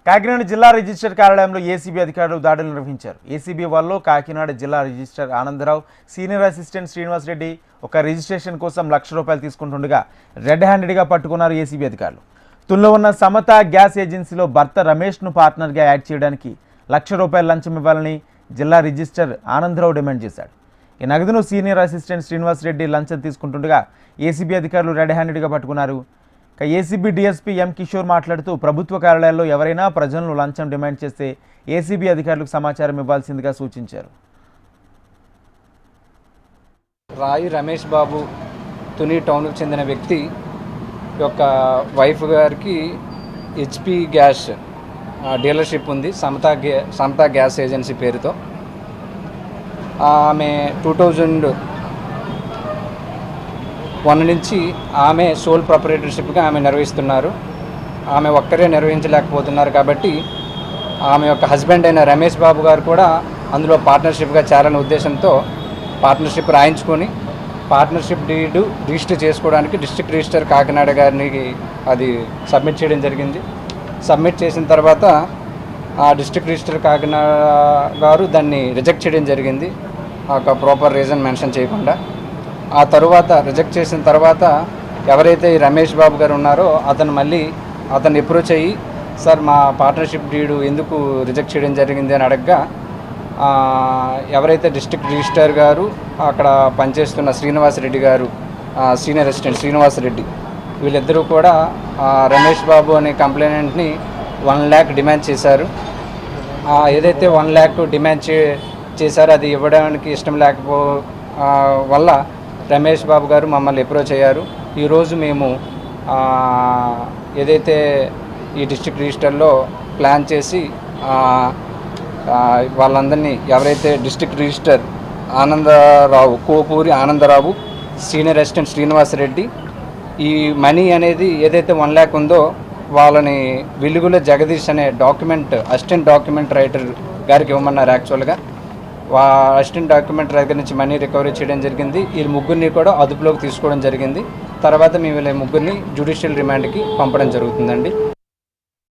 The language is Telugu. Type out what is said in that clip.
కాకినాడ జిల్లా రిజిస్టర్ కార్యాలయంలో ఏసీబీ అధికారులు దాడులు నిర్వహించారు. ఏసీబీ వాళ్ళు కాకినాడ జిల్లా register Anandarao, senior assistant Srinivas Reddy ఒక రిజిస్ట్రేషన్ కోసం ₹1,00,000 తీసుకుంటుండగా రెడ్ హ్యాండెడ్గా పట్టుకున్నారు ఏసీబీ అధికారులు. తుల్లో ఉన్న సమత గ్యాస్ ఏజెన్సీలో భర్త రమేష్ను పార్ట్నర్గా యాడ్ చేయడానికి ₹1,00,000 లంచం ఇవ్వాలని జిల్లా రిజిస్టర్ ఆనందరావు డిమాండ్ చేశాడు. ఈ నగదును సీనియర్ అసిస్టెంట్ శ్రీనివాస్ రెడ్డి లంచం తీసుకుంటుండగా ఏసీబీ అధికారులు రెడ్ హ్యాండెడ్గా పట్టుకున్నారు. ఏసీబీ డీఎస్పీ ఎం కిషోర్ మాట్లాడుతూ ప్రభుత్వ కార్యాలయాల్లో ఎవరైనా ప్రజలను లంచం డిమాండ్ చేస్తే ఏసీబీ అధికారులకు సమాచారం ఇవ్వాల్సిందిగా సూచించారు. రాయి రమేష్ బాబు తుని టౌన్కు చెందిన వ్యక్తి యొక్క వైఫ్ గారికి హెచ్పి గ్యాస్ డీలర్షిప్ ఉంది, సమతా గ్యాస్ ఏజెన్సీ పేరుతో. ఆమె 2001 నుంచి ఆమె సోల్ ప్రొపరేటర్షిప్గా ఆమె నిర్వహిస్తున్నారు. ఆమె ఒక్కరే నిర్వహించలేకపోతున్నారు కాబట్టి ఆమె యొక్క హస్బెండ్ అయిన రమేష్ బాబు గారు కూడా అందులో పార్ట్నర్షిప్గా చేరాలనే ఉద్దేశంతో పార్ట్నర్షిప్ రాయించుకొని పార్ట్నర్షిప్ డీడ్ రిజిస్టర్ చేసుకోవడానికి డిస్ట్రిక్ట్ రిజిస్టర్ కాకినాడ గారిని అది సబ్మిట్ చేయడం జరిగింది. సబ్మిట్ చేసిన తర్వాత ఆ డిస్ట్రిక్ట్ రిజిస్టర్ కాకినాడ గారు దాన్ని రిజెక్ట్ చేయడం జరిగింది, ఒక ప్రాపర్ రీజన్ మెన్షన్ చేయకుండా. ఆ తర్వాత రిజెక్ట్ చేసిన తర్వాత ఎవరైతే ఈ రమేష్ బాబు గారు ఉన్నారో అతను అప్రోచ్ అయ్యి, సార్ మా పార్ట్నర్షిప్ డీడు ఎందుకు రిజెక్ట్ చేయడం జరిగింది అని అడగగా, ఎవరైతే డిస్ట్రిక్ట్ రిజిస్టర్ గారు అక్కడ పనిచేస్తున్న శ్రీనివాస్ రెడ్డి గారు, సీనియర్ అసిస్టెంట్ శ్రీనివాస్ రెడ్డి, వీళ్ళిద్దరూ కూడా రమేష్ బాబు అనే కంప్లైనెంట్ని 1 lakh డిమాండ్ చేశారు. ఏదైతే 1 lakh డిమాండ్ చేశారో అది ఇవ్వడానికి ఇష్టం వల్ల రమేష్ బాబు గారు మమ్మల్ని అప్రోచ్ అయ్యారు. ఈరోజు మేము ఏదైతే ఈ డిస్ట్రిక్ట్ రిజిస్టర్లో ప్లాన్ చేసి వాళ్ళందరినీ, ఎవరైతే district register Anandarao, Kopuri Anandarao, senior assistant Srinivas Reddy, ఈ మనీ అనేది ఏదైతే 1 lakh ఉందో వాళ్ళని వెలుగుల జగదీష్ అనే అసిస్టెంట్ డాక్యుమెంట్ రైటర్ గారికి ఇవ్వమన్నారు. యాక్చువల్గా అసిస్టెంట్ డాక్యుమెంట్ దగ్గర నుంచి మనీ రికవరీ చేయడం జరిగింది. ఈ ముగ్గురిని కూడా అదుపులోకి తీసుకోవడం జరిగింది. తర్వాత మేము వీళ్ళ ముగ్గురిని జ్యుడిషియల్ రిమాండ్కి పంపడం జరుగుతుందండి.